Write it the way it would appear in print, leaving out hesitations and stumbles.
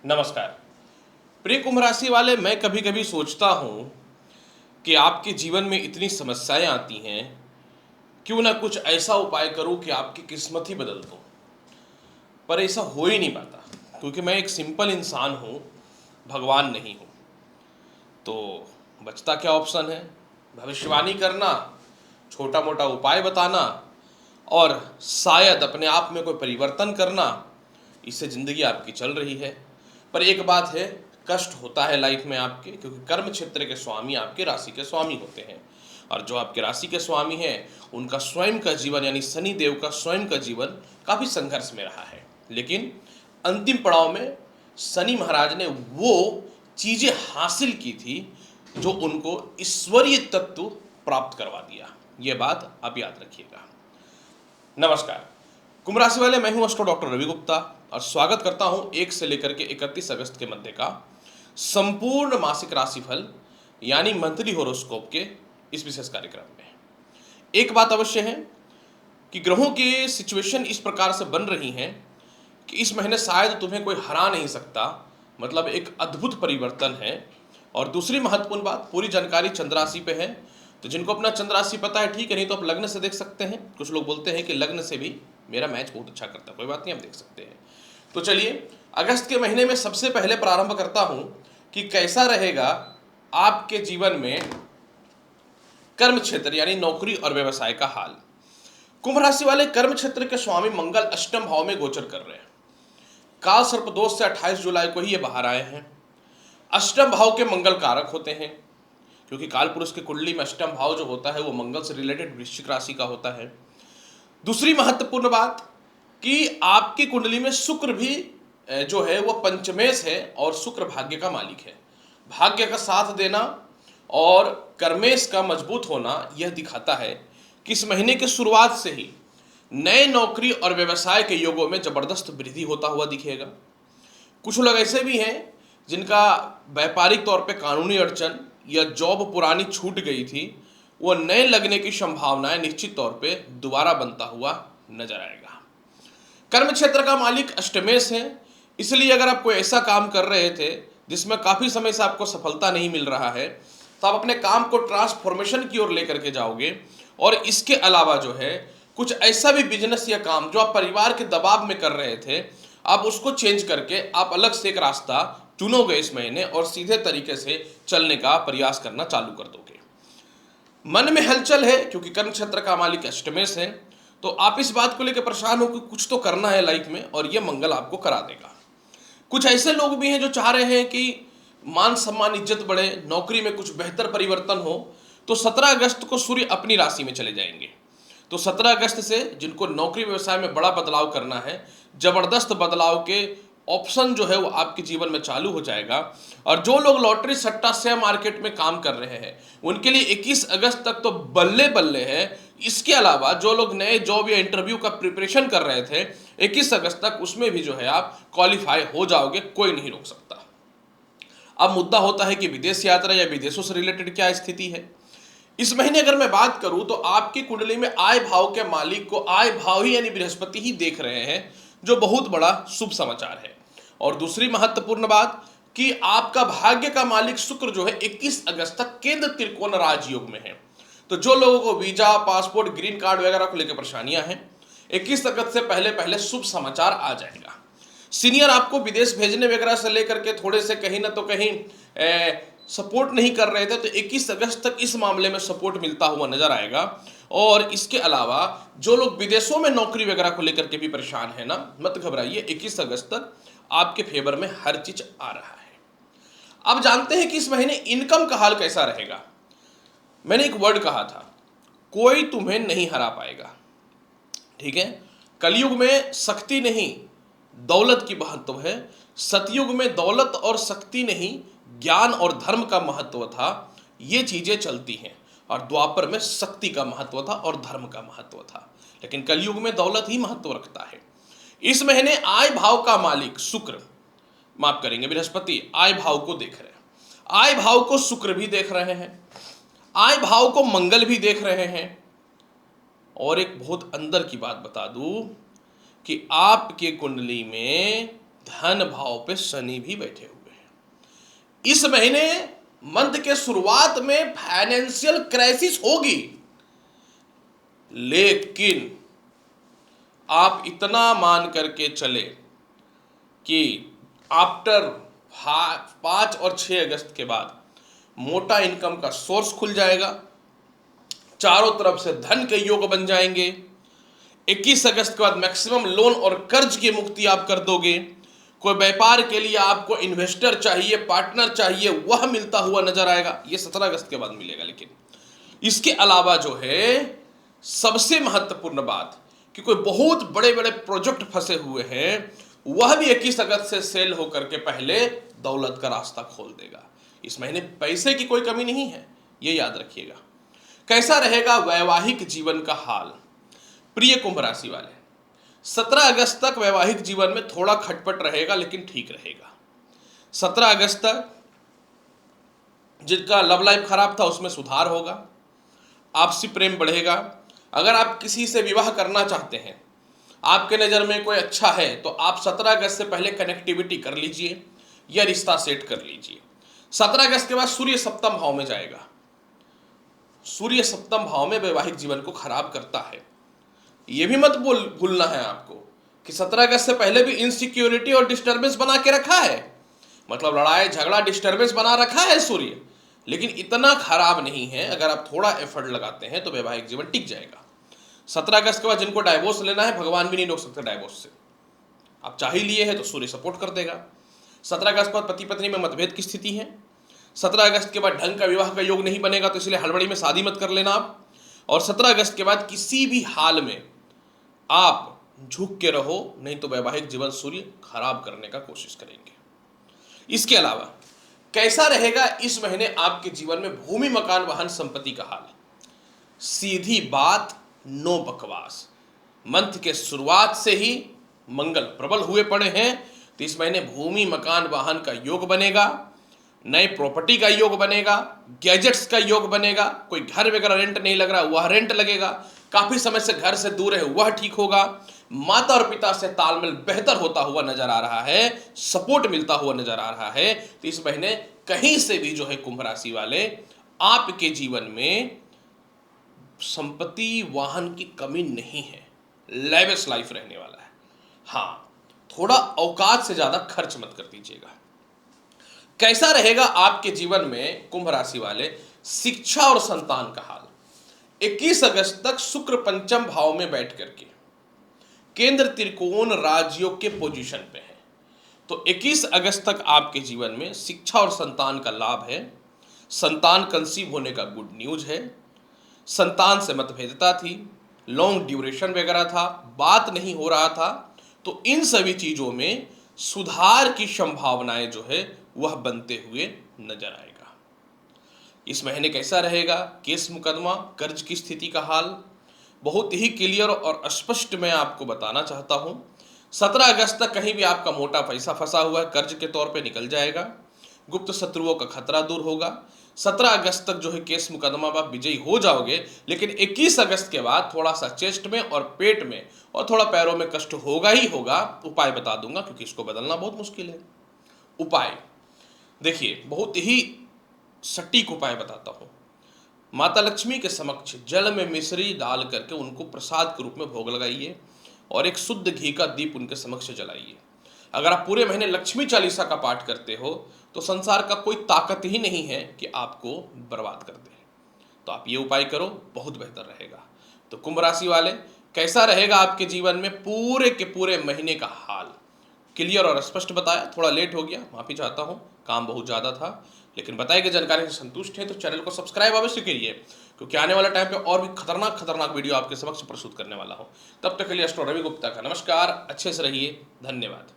नमस्कार। प्रिय कुंभ राशि वाले, मैं कभी कभी सोचता हूँ कि आपके जीवन में इतनी समस्याएं आती हैं, क्यों ना कुछ ऐसा उपाय करूँ कि आपकी किस्मत ही बदल दूँ। पर ऐसा हो ही नहीं पाता, क्योंकि मैं एक सिंपल इंसान हूँ, भगवान नहीं हूँ। तो बचता क्या ऑप्शन है? भविष्यवाणी करना, छोटा मोटा उपाय बताना और शायद अपने आप में कोई परिवर्तन करना। इससे ज़िंदगी आपकी चल रही है। पर एक बात है, कष्ट होता है लाइफ में आपके, क्योंकि कर्म क्षेत्र के स्वामी आपके राशि के स्वामी होते हैं। और जो आपके राशि के स्वामी हैं, उनका स्वयं का जीवन यानी शनि देव का स्वयं का जीवन काफ़ी संघर्ष में रहा है। लेकिन अंतिम पड़ाव में शनि महाराज ने वो चीज़ें हासिल की थी जो उनको ईश्वरीय तत्व प्राप्त करवा दिया। ये बात आप याद रखिएगा। नमस्कार कुंभ राशि वाले, मैं हूं एस्ट्रो डॉक्टर रवि गुप्ता और स्वागत करता हूं 1 से लेकर के 31 अगस्त के मध्य का संपूर्ण मासिक राशिफल यानी मंथली होरोस्कोप के इस विशेष कार्यक्रम में। एक बात अवश्य है कि ग्रहों की सिचुएशन इस प्रकार से बन रही हैं कि इस महीने शायद तुम्हें कोई हरा नहीं सकता, मतलब एक अद्भुत परिवर्तन है। और दूसरी महत्वपूर्ण बात, पूरी जानकारी चंद्र राशि पे है। तो जिनको अपना चंद्र राशि पता है ठीक है, नहीं तो आप लग्न से देख सकते हैं। कुछ लोग बोलते हैं कि लग्न से भी मेरा मैच बहुत अच्छा करता है, कोई बात नहीं, आप देख सकते हैं। तो चलिए, अगस्त के महीने में सबसे पहले प्रारंभ करता हूं कि कैसा रहेगा आपके जीवन में कर्म क्षेत्र यानी नौकरी और व्यवसाय का हाल। कुंभ राशि वाले, कर्म क्षेत्र के स्वामी मंगल अष्टम भाव में गोचर कर रहे हैं। काल सर्प दोष से 28 जुलाई को ही ये बाहर आए हैं। अष्टम भाव के मंगल कारक होते हैं, क्योंकि काल पुरुष की कुंडली में अष्टम भाव जो होता है वो मंगल से रिलेटेड वृश्चिक राशि का होता है। दूसरी महत्वपूर्ण बात कि आपकी कुंडली में शुक्र भी जो है वो पंचमेश है और शुक्र भाग्य का मालिक है। भाग्य का साथ देना और कर्मेश का मजबूत होना यह दिखाता है कि इस महीने की शुरुआत से ही नए नौकरी और व्यवसाय के योगों में जबरदस्त वृद्धि होता हुआ दिखेगा। कुछ लोग ऐसे भी हैं जिनका व्यापारिक तौर पे कानूनी अड़चन या जॉब पुरानी छूट गई थी, वो नए लगने की संभावनाएं निश्चित तौर पे दोबारा बनता हुआ नजर आएगा। कर्म क्षेत्र का मालिक अष्टमेश है, इसलिए अगर आप कोई ऐसा काम कर रहे थे जिसमें काफी समय से आपको सफलता नहीं मिल रहा है, तो आप अपने काम को ट्रांसफॉर्मेशन की ओर लेकर के जाओगे। और इसके अलावा जो है कुछ ऐसा भी बिजनेस या काम जो आप परिवार के दबाव में कर रहे थे, आप उसको चेंज करके आप अलग से एक रास्ता चुनोगे इस महीने और सीधे तरीके से चलने का प्रयास करना चालू कर दोगे। मन में हलचल है, क्योंकि कर्म क्षेत्र का मालिक अष्टमेश है। तो आप इस बात को लेकर परेशान हो कि कुछ तो करना है लाइफ में, और यह मंगल आपको करा देगा। कुछ ऐसे लोग भी हैं जो चाह रहे हैं कि मान सम्मान इज्जत बढ़े, नौकरी में कुछ बेहतर परिवर्तन हो। तो 17 अगस्त को सूर्य अपनी राशि में चले जाएंगे। तो 17 अगस्त से जिनको नौकरी व्यवसाय में बड़ा बदलाव करना है, जबरदस्त बदलाव के ऑप्शन जो है वो आपके जीवन में चालू हो जाएगा। और जो लोग लॉटरी सट्टा शेयर मार्केट में काम कर रहे हैं, उनके लिए 21 अगस्त तक तो बल्ले बल्ले है। इसके अलावा जो लोग नए जॉब या इंटरव्यू का प्रिपरेशन कर रहे थे, 21 अगस्त तक उसमें भी जो है आप क्वालिफाई हो जाओगे, कोई नहीं रोक सकता। अब मुद्दा होता है कि विदेश यात्रा या विदेशों से रिलेटेड क्या स्थिति है। इस महीने अगर मैं बात करूं तो आपकी कुंडली में आय भाव के मालिक को आय भाव ही यानी बृहस्पति ही देख रहे हैं, जो बहुत बड़ा शुभ समाचार है। और दूसरी महत्वपूर्ण बात कि आपका भाग्य का मालिक शुक्र जो है 21 अगस्त तक केंद्र त्रिकोण राजयोग में है। तो जो लोगों को वीजा, पासपोर्ट, ग्रीन कार्ड वगैरह को लेकर परेशानियां हैं, 21 अगस्त से पहले पहले शुभ समाचार आ जाएगा। सीनियर आपको विदेश भेजने वगैरह से लेकर के थोड़े से कहीं ना तो कहीं सपोर्ट नहीं कर रहे थे, तो 21 अगस्त तक इस मामले में सपोर्ट मिलता हुआ नजर आएगा। और इसके अलावा जो लोग विदेशों में नौकरी वगैरह को लेकर के भी परेशान है ना, मत घबराइए, 21 अगस्त तक आपके फेवर में हर चीज आ रहा है। अब जानते हैं कि इस महीने इनकम का हाल कैसा रहेगा। मैंने एक वर्ड कहा था, कोई तुम्हें नहीं हरा पाएगा। ठीक है, कलयुग में शक्ति नहीं दौलत की महत्व है। सतयुग में दौलत और शक्ति नहीं, ज्ञान और धर्म का महत्व था। ये चीजें चलती हैं। और द्वापर में शक्ति का महत्व था और धर्म का महत्व था, लेकिन कलयुग में दौलत ही महत्व रखता है। इस महीने आय भाव का मालिक शुक्र, माफ करेंगे बृहस्पति, आय भाव को देख रहे हैं। आय भाव को शुक्र भी देख रहे हैं, आय भाव को मंगल भी देख रहे हैं। और एक बहुत अंदर की बात बता दूं कि आपके कुंडली में धन भाव पे शनि भी बैठे हुए हैं। इस महीने मंथ के शुरुआत में फाइनेंशियल क्राइसिस होगी, लेकिन आप इतना मान करके चले कि आफ्टर 5 और 6 अगस्त के बाद मोटा इनकम का सोर्स खुल जाएगा, चारों तरफ से धन के योग बन जाएंगे। 21 अगस्त के बाद मैक्सिमम लोन और कर्ज की मुक्ति आप कर दोगे। कोई व्यापार के लिए आपको इन्वेस्टर चाहिए, पार्टनर चाहिए, वह मिलता हुआ नजर आएगा। यह 17 अगस्त के बाद मिलेगा। लेकिन इसके अलावा जो है सबसे महत्वपूर्ण बात कि कोई बहुत बड़े बड़े प्रोजेक्ट फंसे हुए हैं, वह भी 21 अगस्त से सेल होकर के पहले दौलत का रास्ता खोल देगा। इस महीने पैसे की कोई कमी नहीं है, यह याद रखिएगा। कैसा रहेगा वैवाहिक जीवन का हाल? प्रिय कुंभ राशि वाले, 17 अगस्त तक वैवाहिक जीवन में थोड़ा खटपट रहेगा, लेकिन ठीक रहेगा। 17 अगस्त तक जिनका लव लाइफ खराब था उसमें सुधार होगा, आपसी प्रेम बढ़ेगा। अगर आप किसी से विवाह करना चाहते हैं, आपके नज़र में कोई अच्छा है, तो आप 17 अगस्त से पहले कनेक्टिविटी कर लीजिए या रिश्ता सेट कर लीजिए। 17 अगस्त के बाद सूर्य सप्तम भाव में जाएगा। सूर्य सप्तम भाव में वैवाहिक जीवन को खराब करता है। यह भी मत भूलना है आपको कि 17 अगस्त से पहले भी इनसिक्योरिटी और डिस्टर्बेंस बना के रखा है, मतलब लड़ाई झगड़ा डिस्टर्बेंस बना रखा है सूर्य, लेकिन इतना खराब नहीं है। अगर आप थोड़ा एफर्ट लगाते हैं तो वैवाहिक जीवन टिक जाएगा। 17 अगस्त के बाद जिनको डाइवोर्स लेना है, भगवान भी नहीं रोक सकते डाइवोर्स से। आप चाह ही लिए हैं तो सूर्य सपोर्ट कर देगा। 17 अगस्त के बाद पति पत्नी में मतभेद की स्थिति है। 17 अगस्त के बाद ढंग का विवाह का योग नहीं बनेगा, तो इसलिए हड़बड़ी में शादी मत कर लेना आप। और 17 अगस्त के बाद किसी भी हाल में आप झुक के रहो, नहीं तो वैवाहिक जीवन सूर्य खराब करने का कोशिश करेंगे। इसके अलावा कैसा रहेगा इस महीने आपके जीवन में भूमि मकान वाहन संपत्ति का हाल? सीधी बात, नो बकवास। मंथ के शुरुआत से ही मंगल प्रबल हुए पड़े हैं, तो इस महीने भूमि मकान वाहन का योग बनेगा, नई प्रॉपर्टी का योग बनेगा, गैजेट्स का योग बनेगा। कोई घर वगैरह रेंट नहीं लग रहा, वह रेंट लगेगा। काफी समय से घर से दूर है, वह ठीक होगा। माता और पिता से तालमेल बेहतर होता हुआ नजर आ रहा है, सपोर्ट मिलता हुआ नजर आ रहा है। तो इस महीने कहीं से भी जो है कुंभ राशि वाले, आपके जीवन में संपत्ति वाहन की कमी नहीं है, लेविश लाइफ रहने वाला है। हाँ, थोड़ा औकात से ज्यादा खर्च मत कर दीजिएगा। कैसा रहेगा आपके जीवन में कुंभ राशि वाले शिक्षा और संतान का हाल? 21 अगस्त तक शुक्र पंचम भाव में बैठ करके केंद्र त्रिकोण राजयोग के पोजीशन पे है, तो 21 अगस्त तक आपके जीवन में शिक्षा और संतान का लाभ है। संतान कंसीव होने का गुड न्यूज है। संतान से मतभेदता थी, लॉन्ग ड्यूरेशन वगैरह था, बात नहीं हो रहा था, तो इन सभी चीजों में सुधार की संभावनाएं जो है वह बनते हुए नजर आएगा। इस महीने कैसा रहेगा केस मुकदमा कर्ज की स्थिति का हाल? बहुत ही क्लियर और स्पष्ट मैं आपको बताना चाहता हूं। 17 अगस्त तक कहीं भी आपका मोटा पैसा फंसा हुआ है, कर्ज के तौर पे निकल जाएगा। गुप्त शत्रुओं का खतरा दूर होगा। 17 अगस्त तक जो है केस मुकदमा आप विजयी हो जाओगे, लेकिन 21 अगस्त के बाद थोड़ा सा चेस्ट में और पेट में और थोड़ा पैरों में कष्ट होगा ही होगा। उपाय बता दूंगा क्योंकि इसको बदलना बहुत मुश्किल है। उपाय देखिए, बहुत ही सटीक उपाय बताता हूं। माता लक्ष्मी के समक्ष जल में मिश्री डाल करके उनको प्रसाद के रूप में भोग लगाइए और एक शुद्ध घी का दीप उनके समक्ष जलाइए। अगर आप पूरे महीने लक्ष्मी चालीसा का पाठ करते हो तो संसार का कोई ताकत ही नहीं है कि आपको बर्बाद कर दे। तो आप ये उपाय करो, बहुत बेहतर रहेगा। तो कुंभ राशि वाले, कैसा रहेगा आपके जीवन में पूरे के पूरे महीने का हाल? क्लियर और स्पष्ट बताया, थोड़ा लेट हो गया, माफी चाहता हूँ, काम बहुत ज़्यादा था, लेकिन बताई गई जानकारी से संतुष्ट है तो चैनल को सब्सक्राइब अवश्य करिए, क्योंकि आने वाला टाइम पे और भी खतरनाक वीडियो आपके समक्ष प्रस्तुत करने वाला हूँ। तब तक के लिए एस्ट्रो रवि गुप्ता का नमस्कार, अच्छे से रहिए, धन्यवाद।